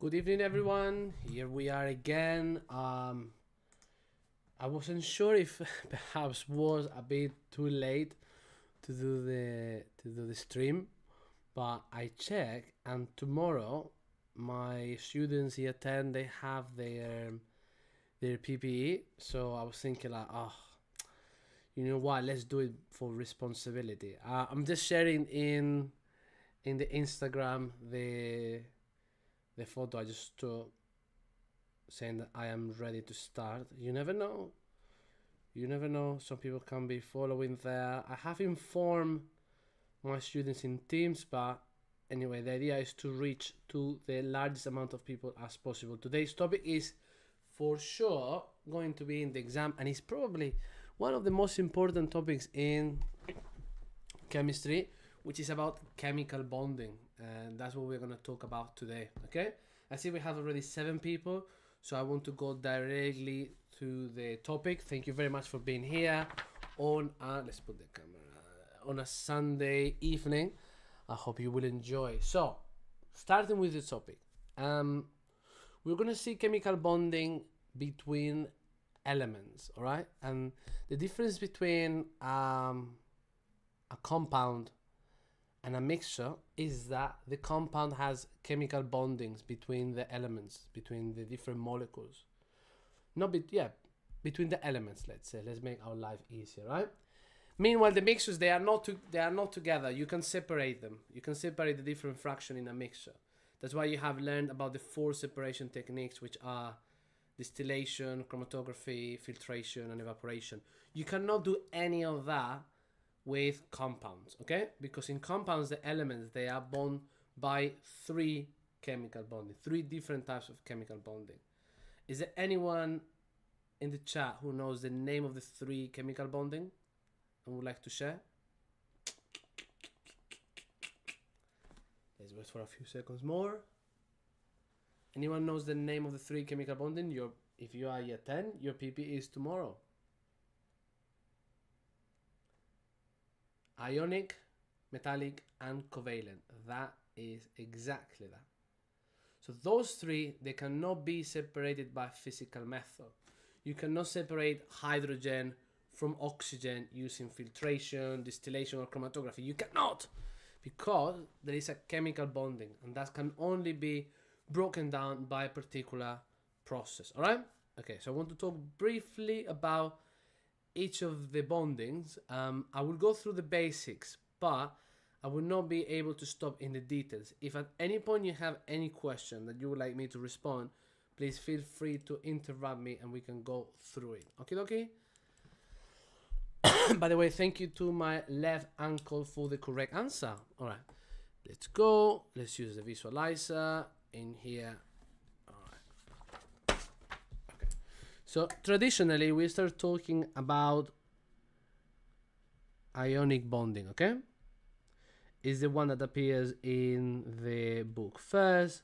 Good evening, everyone. Here we are again. I wasn't sure if perhaps was a bit too late to do the stream, but I check, and tomorrow my students here 10 they have their PPE. So I was thinking like, oh, you know what? Let's do it for responsibility. I'm just sharing in the Instagram the photo I just took, saying that I am ready to start. You never know. You never know. Some people can be following there. I have informed my students in Teams, but anyway, the idea is to reach to the largest amount of people as possible. Today's topic is for sure going to be in the exam, and it's probably one of the most important topics in chemistry, which is about chemical bonding, and that's what we're going to talk about today. Okay, I see we have already 7 people, so I want to go directly to the topic. Thank you very much for being here on let's put the camera on a Sunday evening. I hope you will enjoy. So starting with the topic, we're going to see chemical bonding between elements, all right? And the difference between a compound and a mixture is that the compound has chemical bondings between the elements, between the different molecules. Between the elements, let's say. Let's make our life easier, right? Meanwhile, the mixtures, they are not together. You can separate them. You can separate the different fraction in a mixture. That's why you have learned about the 4 separation techniques, which are distillation, chromatography, filtration, and evaporation. You cannot do any of that with compounds, okay? Because in compounds, the elements, they are bound by 3 chemical bonding, 3 different types of chemical bonding. Is there anyone in the chat who knows the name of the 3 chemical bonding and would like to share? Let's wait for a few seconds more. Anyone knows the name of the 3 chemical bonding? If you are year 10, your PP is tomorrow. Ionic, metallic, and covalent. That is exactly that. So those 3, they cannot be separated by physical method. You cannot separate hydrogen from oxygen using filtration, distillation, or chromatography. You cannot, because there is a chemical bonding, and that can only be broken down by a particular process. All right? Okay, so I want to talk briefly about each of the bondings. I will go through the basics, but I will not be able to stop in the details. If at any point you have any question that you would like me to respond, please feel free to interrupt me and we can go through it. Okay? By the way, thank you to my left ankle for the correct answer. All right, let's go. Let's use the visualizer in here. All right. Okay. So traditionally, we start talking about ionic bonding, okay? Is the one that appears in the book first,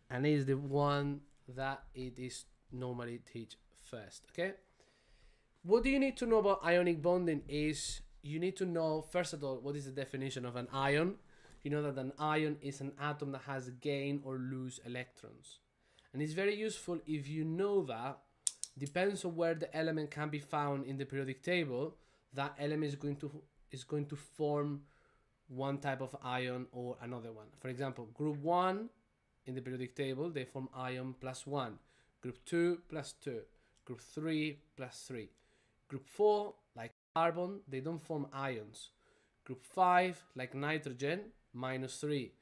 and is the one that it is normally teach first, okay? What do you need to know about ionic bonding is you need to know, first of all, what is the definition of an ion. You know that an ion is an atom that has gain or lose electrons. And it's very useful if you know that, depends on where the element can be found in the periodic table, that element is going to form one type of ion or another one. For example, group 1 in the periodic table, they form ion +1. Group 2 +2. Group 3 +3. Group 4, like carbon, they don't form ions. Group 5, like nitrogen, -3.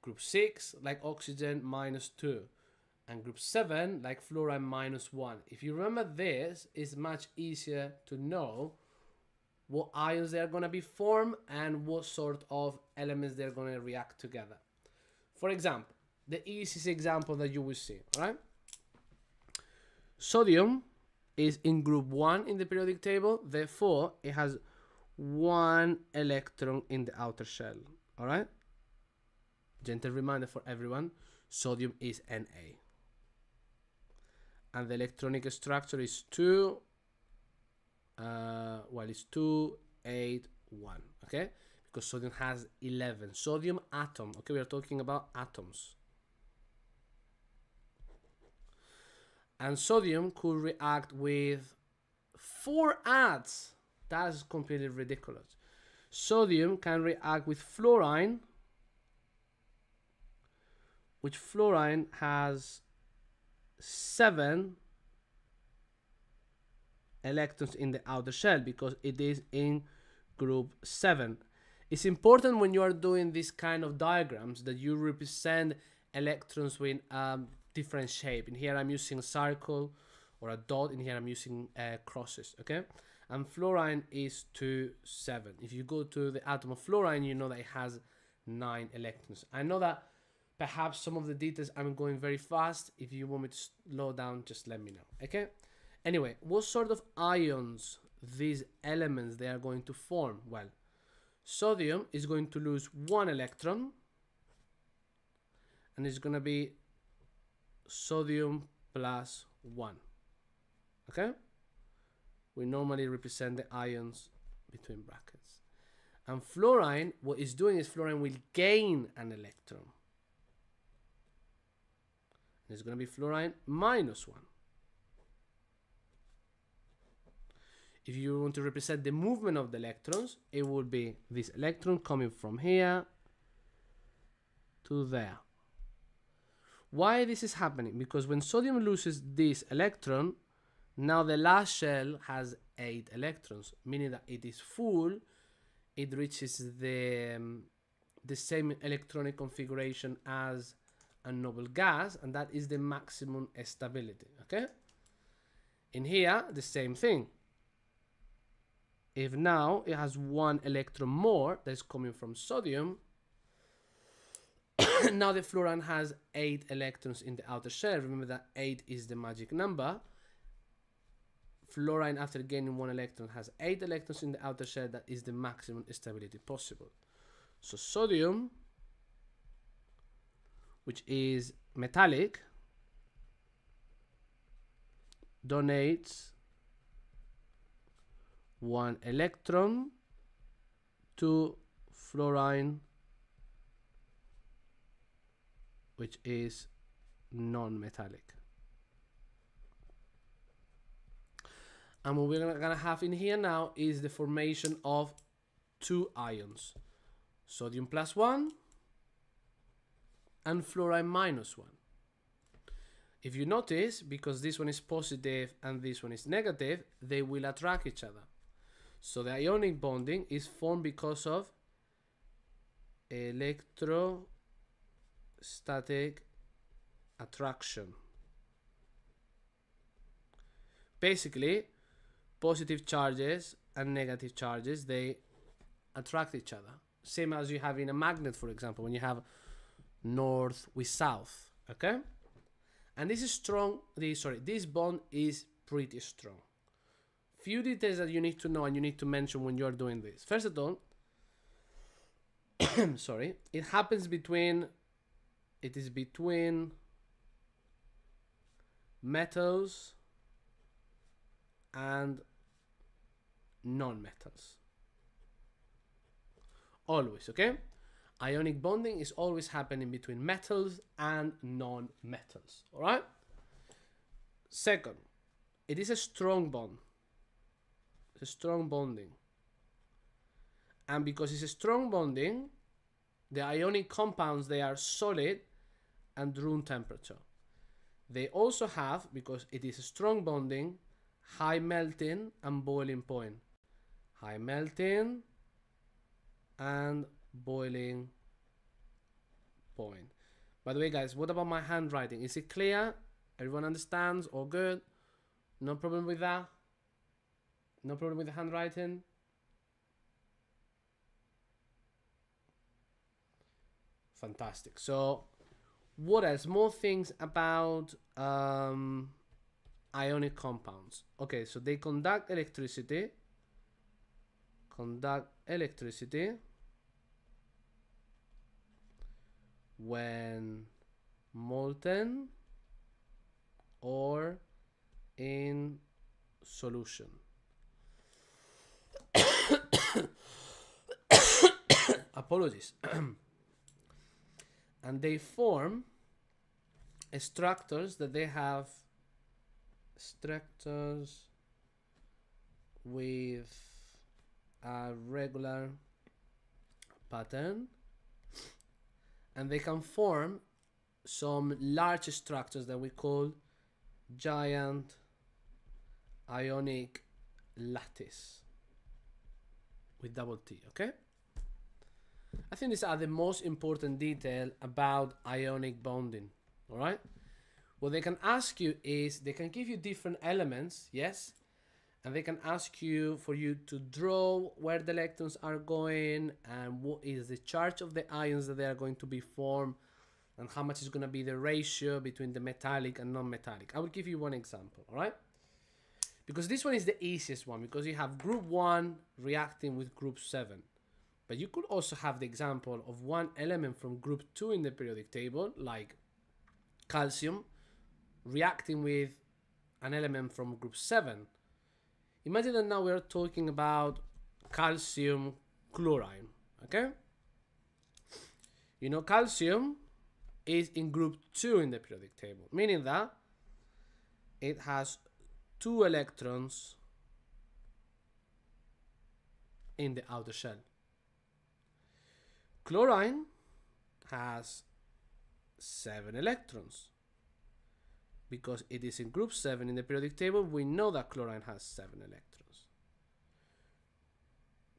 Group 6, like oxygen, -2. And group 7, like fluorine, -1. If you remember this, it's much easier to know what ions they are going to be formed and what sort of elements they're going to react together. For example, the easiest example that you will see, all right? Sodium is in group 1 in the periodic table, therefore it has 1 electron in the outer shell, all right? Gentle reminder for everyone, sodium is Na. And the electronic structure is 2, it's 2, 8, 1, okay? Because sodium has 11. Sodium atom, okay? We are talking about atoms. And sodium could react with 4 ads. That's completely ridiculous. Sodium can react with fluorine, which fluorine has 7 electrons in the outer shell because it is in group 7. It's important when you are doing this kind of diagrams that you represent electrons with different shape. In here I'm using a circle or a dot. In here I'm using crosses, okay? And fluorine is 2, 7. If you go to the atom of fluorine, you know that it has 9 electrons. I know that perhaps some of the details I'm going very fast. If you want me to slow down, just let me know, okay? Anyway, what sort of ions these elements they are going to form? Well, sodium is going to lose 1 electron, and it's going to be sodium plus 1, okay? We normally represent the ions between brackets. And fluorine, what it's doing is fluorine will gain an electron. And it's going to be fluorine minus 1. If you want to represent the movement of the electrons, it would be this electron coming from here to there. Why this is happening? Because when sodium loses this electron, now the last shell has 8 electrons, meaning that it is full. It reaches the same electronic configuration as a noble gas, and that is the maximum stability, okay? In here, the same thing. If now it has 1 electron more that is coming from sodium, now the fluorine has 8 electrons in the outer shell. Remember that 8 is the magic number. Fluorine, after gaining 1 electron, has 8 electrons in the outer shell. That is the maximum stability possible. So sodium, which is metallic, donates 1 electron to fluorine, which is non-metallic. And what we're gonna have in here now is the formation of 2 ions, sodium plus 1 and fluorine minus 1. If you notice, because this one is positive and this one is negative, they will attract each other. So the ionic bonding is formed because of electrostatic attraction. Basically, positive charges and negative charges, they attract each other. Same as you have in a magnet, for example, when you have north with south, okay? And this is strong, this bond is pretty strong. Few details that you need to know and you need to mention when you're doing this. First of all, it happens between metals and non-metals. Always, okay? Ionic bonding is always happening between metals and non-metals, all right? Second, it is a strong bond. It's a strong bonding. And because it's a strong bonding, the ionic compounds, they are solid and room temperature. They also have, because it is a strong bonding, high melting and boiling point. High melting and boiling point. By the way, guys, what about my handwriting? Is it clear? Everyone understands? All good? No problem with that? No problem with the handwriting? Fantastic. So what else? More things about ionic compounds. Okay, so they conduct electricity. When molten or in solution. Apologies. And they form structures that they have structures with a regular pattern, and they can form some large structures that we call giant ionic lattice with double T, okay? I think these are the most important detail about ionic bonding, all right? What they can ask you is, they can give you different elements, yes? And they can ask you for you to draw where the electrons are going and what is the charge of the ions that they are going to be formed and how much is going to be the ratio between the metallic and non-metallic. I will give you one example, all right? Because this one is the easiest one, because you have group 1 reacting with group 7. But you could also have the example of one element from group 2 in the periodic table, like calcium, reacting with an element from group 7. Imagine that now we are talking about calcium chlorine, okay? You know, calcium is in group 2 in the periodic table, meaning that it has 2 electrons in the outer shell. Chlorine has 7 electrons. Because it is in group 7 in the periodic table, we know that chlorine has 7 electrons.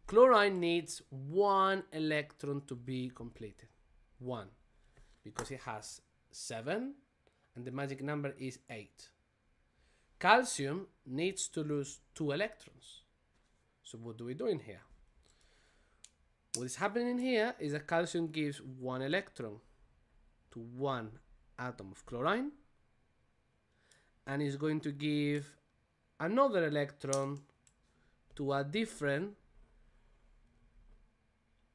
Chlorine needs 1 electron to be completed. 1. Because it has 7 and the magic number is 8. Calcium needs to lose 2 electrons. So what do we do in here? What is happening here is that calcium gives 1 electron to 1 atom of chlorine, and is going to give another electron to a different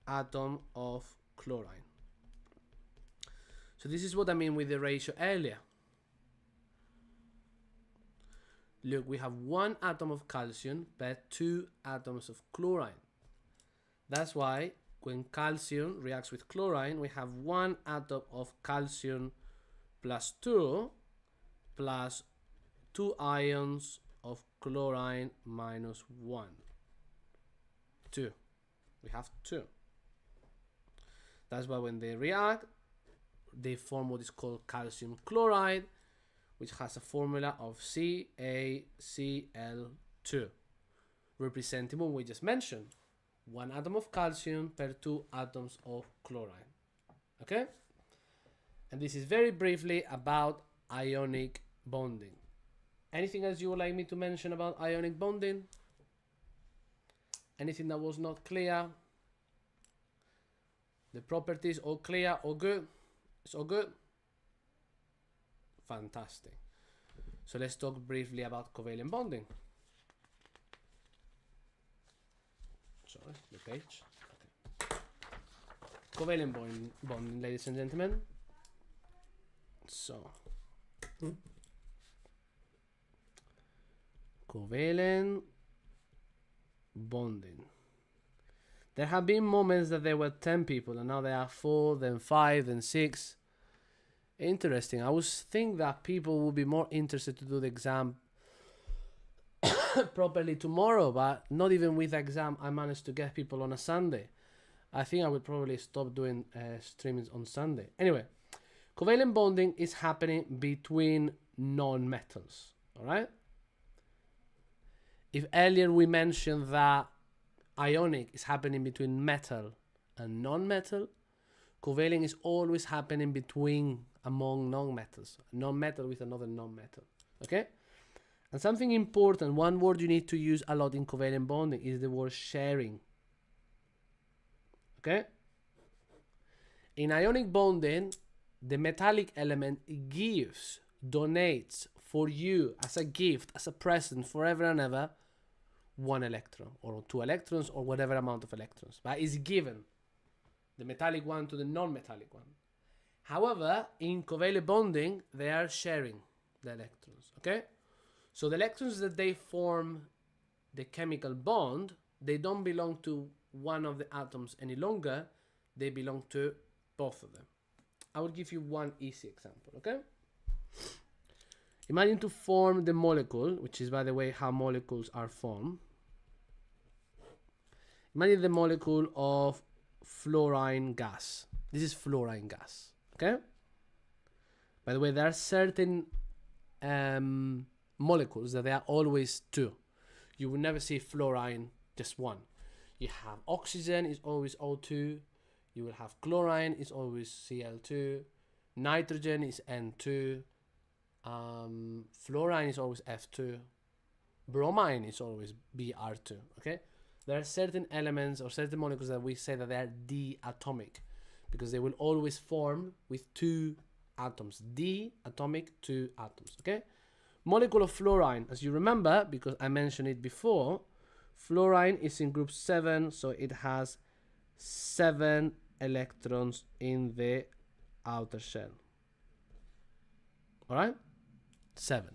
atom of chlorine. So this is what I mean with the ratio earlier. Look, we have 1 atom of calcium per 2 atoms of chlorine. That's why when calcium reacts with chlorine, we have 1 atom of calcium plus 2 plus 2 ions of chlorine minus 1. 2. We have 2. That's why when they react, they form what is called calcium chloride, which has a formula of CaCl2, representing what we just mentioned. 1 atom of calcium per 2 atoms of chlorine. Okay? And this is very briefly about ionic bonding. Anything else you would like me to mention about ionic bonding? Anything that was not clear? The properties all clear, all good? It's all good? Fantastic. So let's talk briefly about covalent bonding. Sorry, the page. Okay. Covalent bonding, ladies and gentlemen. So, covalent bonding. There have been moments that there were 10 people and now there are 4, then 5, then 6. Interesting. I would think that people would be more interested to do the exam properly tomorrow, but not even with the exam I managed to get people on a Sunday. I think I would probably stop doing streamings on Sunday. Anyway, covalent bonding is happening between non-metals, all right? If earlier we mentioned that ionic is happening between metal and non-metal, covalent is always happening among non-metals, non-metal with another non-metal, okay? And something important, one word you need to use a lot in covalent bonding is the word sharing, okay? In ionic bonding, the metallic element gives, donates for you as a gift, as a present, forever and ever, 1 electron or 2 electrons or whatever amount of electrons, but it's given, the metallic one to the non-metallic one. However, in covalent bonding, they are sharing the electrons, okay? So the electrons that they form the chemical bond, they don't belong to one of the atoms any longer, they belong to both of them. I will give you one easy example, okay? Imagine to form the molecule, which is, by the way, how molecules are formed. Imagine the molecule of fluorine gas. This is fluorine gas, okay? By the way, there are certain molecules that they are always two. You will never see fluorine just one. You have oxygen is always O2. You will have chlorine is always Cl2. Nitrogen is N2. Fluorine is always F2. Bromine is always Br2. Okay, there are certain elements or certain molecules that we say that they are diatomic because they will always form with two atoms. Diatomic, two atoms. Okay, molecule of fluorine, as you remember, because I mentioned it before, fluorine is in group 7, so it has 7 electrons in the outer shell. All right, 7.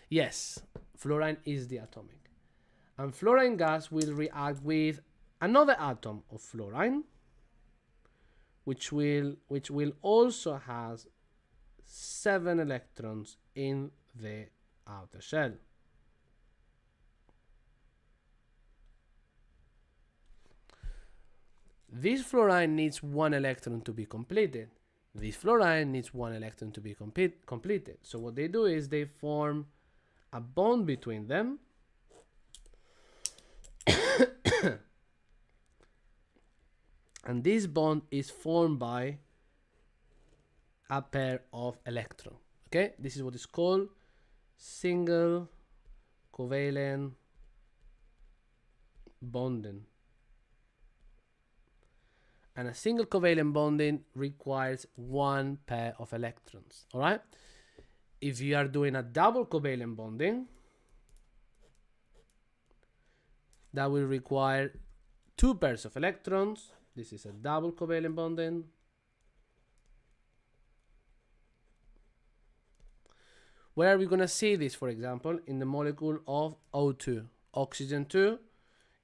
Yes, fluorine is diatomic, and fluorine gas will react with another atom of fluorine, which will also has 7 electrons in the outer shell. This fluorine needs 1 electron to be completed. This fluorine needs 1 electron to be completed. So what they do is they form a bond between them. And this bond is formed by a pair of electrons. Okay, this is what is called single covalent bonding. And a single covalent bonding requires 1 pair of electrons. All right. If you are doing a double covalent bonding, that will require 2 pairs of electrons. This is a double covalent bonding. Where are we going to see this, for example, in the molecule of O2, oxygen 2.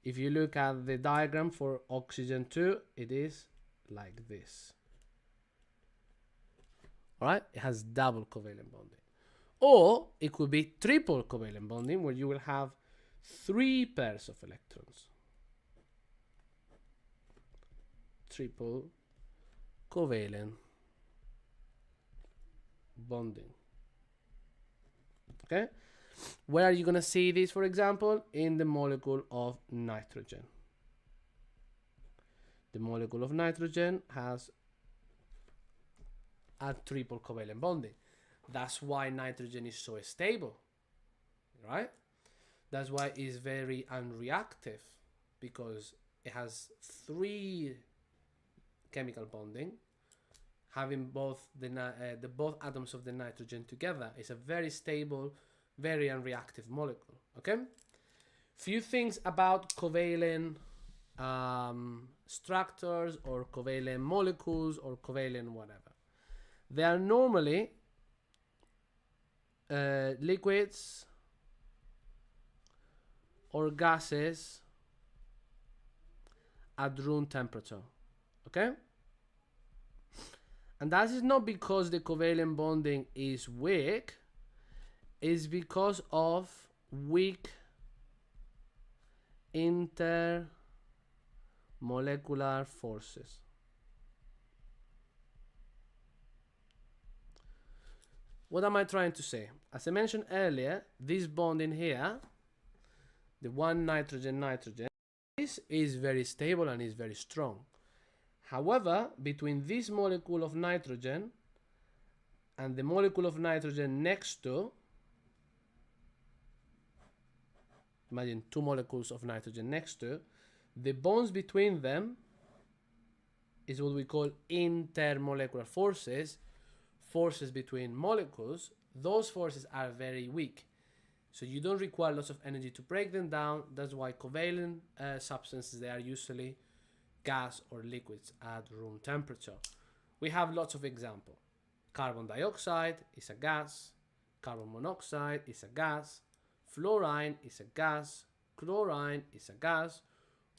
If you look at the diagram for oxygen 2, it is like this. All right, it has double covalent bonding. Or it could be triple covalent bonding, where you will have 3 pairs of electrons. Triple covalent bonding. Okay, where are you going to see this, for example? In the molecule of nitrogen. The molecule of nitrogen has a triple covalent bonding. That's why nitrogen is so stable, right? That's why it's very unreactive, because it has 3 chemical bonding. Having both the both atoms of the nitrogen together is a very stable, very unreactive molecule. Okay, few things about covalent structures or covalent molecules or covalent whatever. They are normally liquids or gases at room temperature. Okay, and that is not because the covalent bonding is weak, it's because of weak intermolecular forces. What am I trying to say? As I mentioned earlier, this bond in here, the one nitrogen-nitrogen, this is very stable and is very strong. However, between this molecule of nitrogen and the molecule of nitrogen next to, imagine 2 molecules of nitrogen next to, the bonds between them is what we call intermolecular forces, forces between molecules. Those forces are very weak, so you don't require lots of energy to break them down. That's why covalent substances, they are usually gas or liquids at room temperature. We have lots of examples. Carbon dioxide is a gas, carbon monoxide is a gas, fluorine is a gas, chlorine is a gas,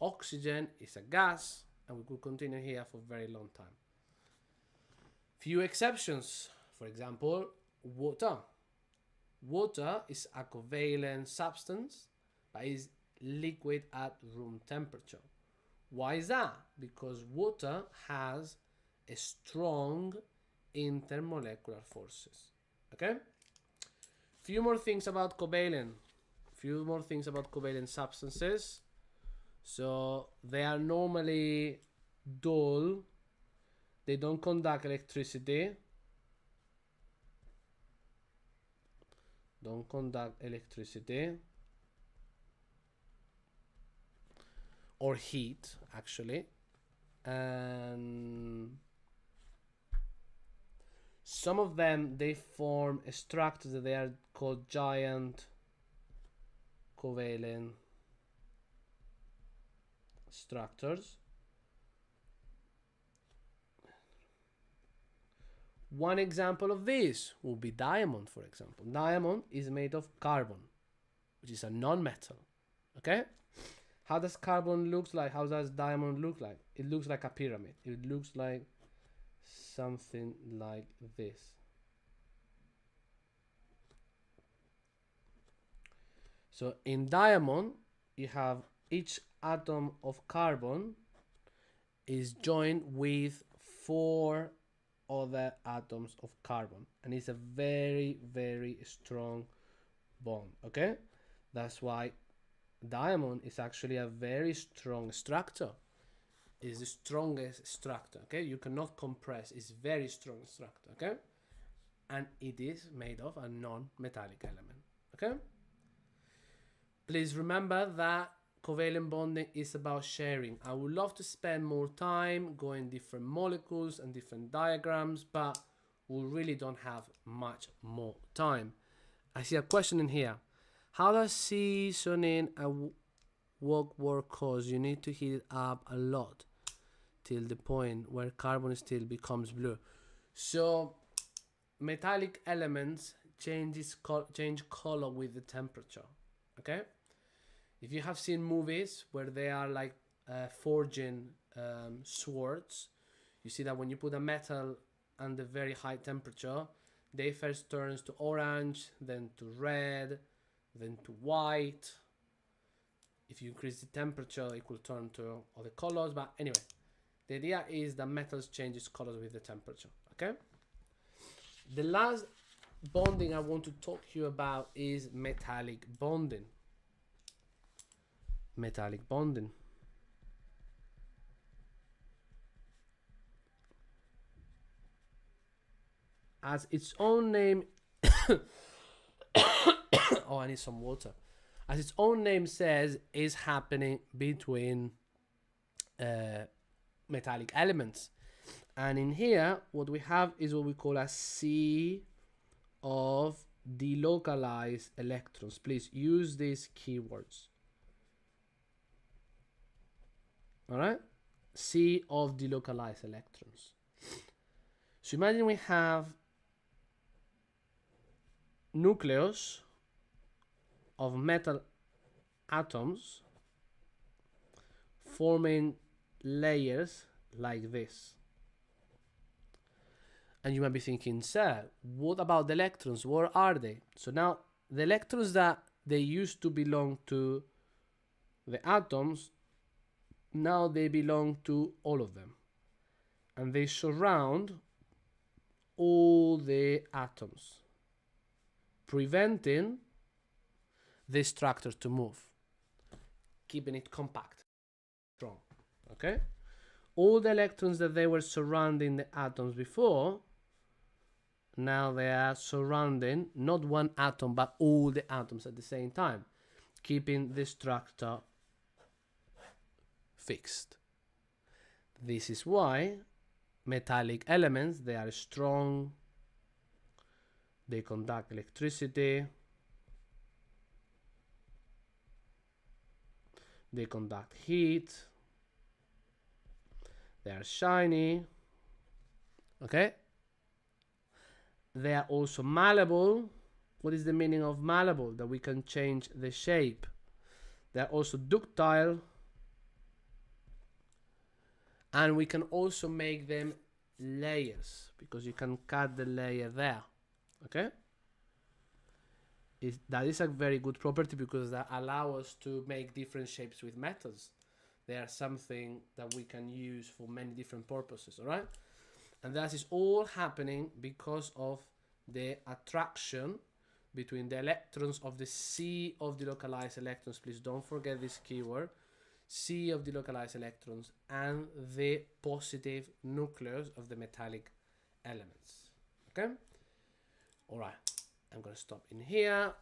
oxygen is a gas, and we could continue here for a very long time. Few exceptions, for example, water. Water is a covalent substance, but is liquid at room temperature. Why is that? Because water has a strong intermolecular forces. Okay? Few more things about covalent. Few more things about covalent substances. So they are normally dull. They don't conduct electricity. Don't conduct electricity. Or heat, actually. And some of them, they form structures that they are called giant covalent structures. One example of this would be diamond, for example. Diamond is made of carbon, which is a non-metal. Okay? How does carbon look like? How does diamond look like? It looks like a pyramid. It looks like something like this. So in diamond, you have each atom of carbon is joined with 4 other atoms of carbon, and it's a very, very strong bond. Okay, that's why diamond is actually a very strong structure. It's the strongest structure. Okay, you cannot compress. It's very strong structure. Okay, and it is made of a non-metallic element. Okay, please remember that covalent bonding is about sharing. I would love to spend more time going different molecules and different diagrams, but we really don't have much more time. I see a question in here. How does seasoning a wok work? Cause you need to heat it up a lot till the point where carbon steel becomes blue. So metallic elements change color with the temperature. Okay, if you have seen movies where they are like forging swords, you see that when you put a metal under very high temperature, they first turns to orange, then to red, then to white. If you increase the temperature, it will turn to other colors. But anyway, the idea is that metals changes colors with the temperature. Okay. The last bonding I want to talk to you about is metallic bonding. Metallic bonding. As its own name oh, I need some water. As its own name says, is happening between metallic elements. And in here, what we have is what we call a sea of delocalized electrons. Please use these keywords. All right? Sea of delocalized electrons. So imagine we have nucleus of metal atoms forming layers like this. And you might be thinking, sir, what about the electrons? Where are they? So now the electrons that they used to belong to the atoms, now they belong to all of them. And they surround all the atoms, preventing the structure to move, keeping it compact, strong. Okay? All the electrons that they were surrounding the atoms before, now they are surrounding not one atom but all the atoms at the same time, keeping the structure fixed. This is why metallic elements, they are strong, they conduct electricity, they conduct heat, they are shiny. Okay? They are also malleable. What is the meaning of malleable? That we can change the shape. They are also ductile. And we can also make them layers, because you can cut the layer there. Okay? that is a very good property because that allows us to make different shapes with metals. They are something that we can use for many different purposes, all right? And that is all happening because of the attraction between the electrons of the C of the localized electrons. Please don't forget this keyword. C of the localized electrons and the positive nucleus of the metallic elements. Okay? All right. I'm going to stop in here.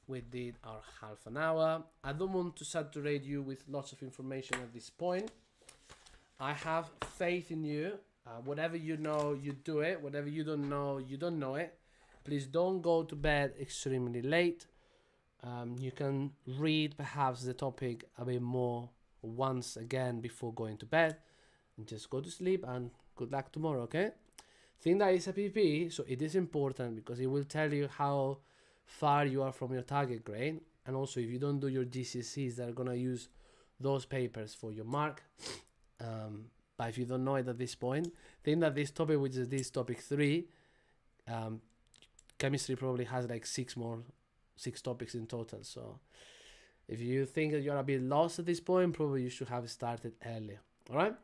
We did our half an hour. I don't want to saturate you with lots of information at this point. I have faith in you. Whatever you know, you do it. Whatever you don't know, you don't know it. Please don't go to bed extremely late. You can read perhaps the topic a bit more once again before going to bed. And just go to sleep and good luck tomorrow, okay? Think that it's a PP, so it is important because it will tell you how far you are from your target grade. And also if you don't do your GCSEs, they're gonna use those papers for your mark. But if you don't know it at this point, think that this topic, which is this topic 3, chemistry probably has like 6 topics in total. So if you think that you're a bit lost at this point, probably you should have started earlier. All right,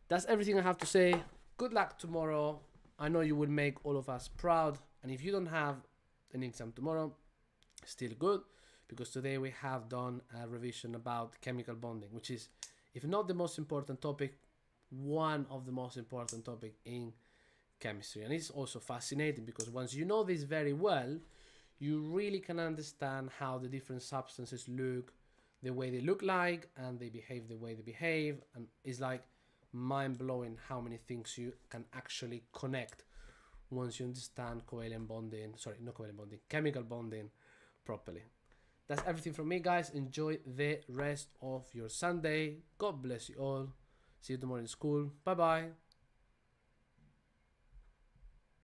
that's everything I have to say. Good luck tomorrow. I know you will make all of us proud. And if you don't have an exam tomorrow, still good, because today we have done a revision about chemical bonding, which is, if not the most important topic, one of the most important topic in chemistry. And it's also fascinating because once you know this very well, you really can understand how the different substances look, the way they look like, and they behave the way they behave. And it's like mind-blowing how many things you can actually connect once you understand chemical bonding properly. That's everything from me, guys. Enjoy the rest of your Sunday. God bless you all. See you tomorrow in school. Bye bye.